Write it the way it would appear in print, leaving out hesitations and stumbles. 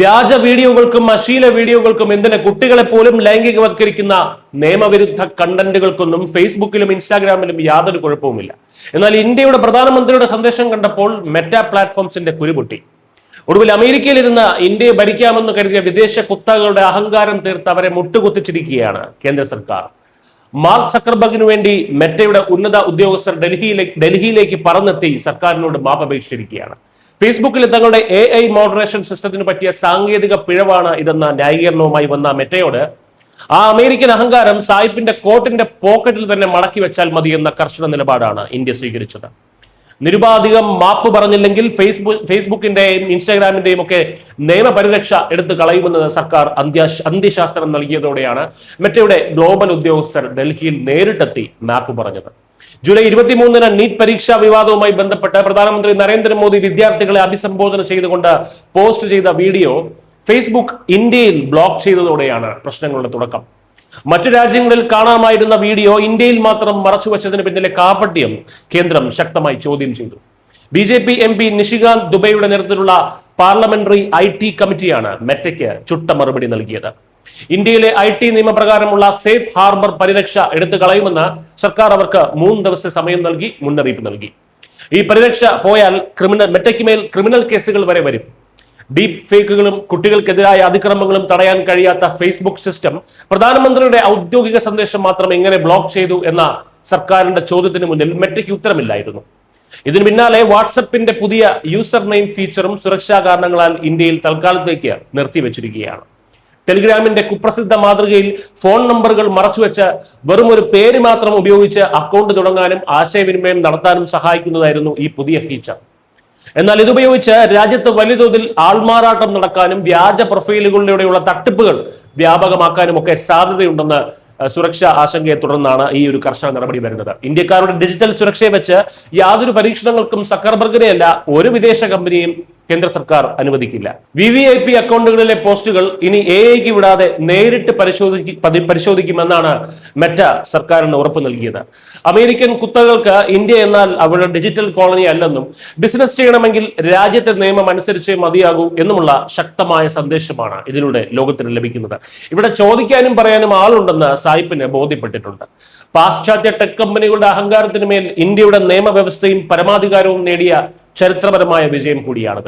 വ്യാജ വീഡിയോകൾക്കും അശ്ലീല വീഡിയോകൾക്കും എന്തിന് കുട്ടികളെ പോലും ലൈംഗികവത്കരിക്കുന്ന നിയമവിരുദ്ധ കണ്ടന്റുകൾക്കൊന്നും ഫേസ്ബുക്കിലും ഇൻസ്റ്റാഗ്രാമിലും യാതൊരു കുഴപ്പവുമില്ല. എന്നാൽ ഇന്ത്യയുടെ പ്രധാനമന്ത്രിയുടെ സന്ദേശം കണ്ടപ്പോൾ മെറ്റ പ്ലാറ്റ്ഫോംസിന്റെ കുരുപൊട്ടി. ഒടുവിൽ അമേരിക്കയിലിരുന്ന് ഇന്ത്യയെ ഭരിക്കാമെന്ന് കരുതിയ വിദേശ കുത്തകളുടെ അഹങ്കാരം തീർത്ത് അവരെ മുട്ടുകുത്തിച്ചിരിക്കുകയാണ് കേന്ദ്ര സർക്കാർ. മാർക്ക് സക്കർബർഗിനു വേണ്ടി മെറ്റയുടെ ഉന്നത ഉദ്യോഗസ്ഥർ ഡൽഹിയിലേക്ക് പറന്നെത്തി സർക്കാരിനോട് മാപ്പപേക്ഷിച്ചിരിക്കുകയാണ്. ഫേസ്ബുക്കിൽ തങ്ങളുടെ AI മോഡറേഷൻ സിസ്റ്റത്തിന് പറ്റിയ സാങ്കേതിക പിഴവാണ് ഇതെന്ന ന്യായീകരണവുമായി വന്ന മെറ്റയോട് ആ അമേരിക്കൻ അഹങ്കാരം സായിപ്പിന്റെ കോട്ടിന്റെ പോക്കറ്റിൽ തന്നെ മടക്കി വെച്ചാൽ മതി എന്ന കർശന നിലപാടാണ് ഇന്ത്യ സ്വീകരിച്ചത്. നിരുപാധികം മാപ്പ് പറഞ്ഞില്ലെങ്കിൽ ഫേസ്ബുക്കിന്റെയും ഇൻസ്റ്റാഗ്രാമിന്റെയും ഒക്കെ നിയമപരിരക്ഷ എടുത്തു കളയുമെന്ന് സർക്കാർ അന്ത്യശാസ്ത്രം നൽകിയതോടെയാണ് മെറ്റയുടെ ഗ്ലോബൽ ഉദ്യോഗസ്ഥർ ഡൽഹിയിൽ നേരിട്ടെത്തി മാപ്പ് പറഞ്ഞത്. ജൂലൈ 23-ന് നീറ്റ് പരീക്ഷാ വിവാദവുമായി ബന്ധപ്പെട്ട് പ്രധാനമന്ത്രി നരേന്ദ്രമോദി വിദ്യാർത്ഥികളെ അഭിസംബോധന ചെയ്തുകൊണ്ട് പോസ്റ്റ് ചെയ്ത വീഡിയോ ഫേസ്ബുക്ക് ഇന്ത്യയിൽ ബ്ലോക്ക് ചെയ്തതോടെയാണ് പ്രശ്നങ്ങളുടെ തുടക്കം. മറ്റു രാജ്യങ്ങളിൽ കാണാമായിരുന്ന വീഡിയോ ഇന്ത്യയിൽ മാത്രം മറച്ചുവെച്ചതിന് പിന്നിലെ കാപട്യം കേന്ദ്രം ശക്തമായി ചോദ്യം ചെയ്തു. BJP MP നിഷികാന്ത് ദുബൈയുടെ നേതൃത്വത്തിലുള്ള പാർലമെന്ററി IT കമ്മിറ്റിയാണ് മെറ്റയ്ക്ക് ചുട്ട മറുപടി നൽകിയത്. ഇന്ത്യയിലെ IT നിയമപ്രകാരമുള്ള സേഫ് ഹാർബർ പരിരക്ഷ എടുത്തു കളയുമെന്ന് സർക്കാർ അവർക്ക് 3 ദിവസത്തെ സമയം നൽകി മുന്നറിയിപ്പ് നൽകി. ഈ പരിരക്ഷ പോയാൽ മെറ്റയ്ക്ക് മേൽ ക്രിമിനൽ കേസുകൾ വരെ വരും. ഡീപ് ഫേക്കുകളും കുട്ടികൾക്കെതിരായ അതിക്രമങ്ങളും തടയാൻ കഴിയാത്ത ഫേസ്ബുക്ക് സിസ്റ്റം പ്രധാനമന്ത്രിയുടെ ഔദ്യോഗിക സന്ദേശം മാത്രം എങ്ങനെ ബ്ലോക്ക് ചെയ്തു എന്ന സർക്കാരിന്റെ ചോദ്യത്തിന് മുന്നിൽ മെറ്റയ്ക്ക് ഉത്തരമില്ലായിരുന്നു. ഇതിന് പിന്നാലെ വാട്സപ്പിന്റെ പുതിയ യൂസർ നെയിം ഫീച്ചറും സുരക്ഷാ കാരണങ്ങളാൽ ഇന്ത്യയിൽ തൽക്കാലത്തേക്ക് നിർത്തിവെച്ചിരിക്കുകയാണ്. ടെലിഗ്രാമിന്റെ കുപ്രസിദ്ധ മാതൃകയിൽ ഫോൺ നമ്പറുകൾ മറച്ചുവെച്ച് വെറും ഒരു പേര് മാത്രം ഉപയോഗിച്ച് അക്കൗണ്ട് തുടങ്ങാനും ആശയവിനിമയം നടത്താനും സഹായിക്കുന്നതായിരുന്നു ഈ പുതിയ ഫീച്ചർ. എന്നാൽ ഇതുപയോഗിച്ച് രാജ്യത്ത് വലിയ തോതിൽ ആൾമാറാട്ടം നടക്കാനും വ്യാജ പ്രൊഫൈലുകളിലൂടെയുള്ള തട്ടിപ്പുകൾ വ്യാപകമാക്കാനും ഒക്കെ സാധ്യതയുണ്ടെന്ന് സുരക്ഷാ ആശങ്കയെ തുടർന്നാണ് ഈ ഒരു കർശന നടപടി വരുന്നത്. ഇന്ത്യക്കാരുടെ ഡിജിറ്റൽ സുരക്ഷയെ വെച്ച് യാതൊരു പരീക്ഷണങ്ങൾക്കും സക്കർബർഗിനെയല്ല ഒരു വിദേശ കമ്പനിയും കേന്ദ്ര സർക്കാർ അനുവദിക്കില്ല. VVIP അക്കൗണ്ടുകളിലെ പോസ്റ്റുകൾ ഇനി AIക്ക് വിടാതെ നേരിട്ട് പരിശോധിക്കുമെന്നാണ് മെറ്റ സർക്കാരിന് ഉറപ്പ് നൽകിയത്. അമേരിക്കൻ കുത്തകൾക്ക് ഇന്ത്യ എന്നാൽ അവരുടെ ഡിജിറ്റൽ കോളനി അല്ലെന്നും ബിസിനസ് ചെയ്യണമെങ്കിൽ രാജ്യത്തെ നിയമം അനുസരിച്ചേ മതിയാകൂ എന്നുമുള്ള ശക്തമായ സന്ദേശമാണ് ഇതിലൂടെ ലോകത്തിന് ലഭിക്കുന്നത്. ഇവിടെ ചോദിക്കാനും പറയാനും ആളുണ്ടെന്ന് സായിപ്പിന് ബോധ്യപ്പെട്ടിട്ടുണ്ട്. പാശ്ചാത്യ ടെക് കമ്പനികളുടെ അഹങ്കാരത്തിന് മേൽ ഇന്ത്യയുടെ നിയമവ്യവസ്ഥയും പരമാധികാരവും നേടിയ ചരിത്രപരമായ വിജയം കൂടിയാണ്.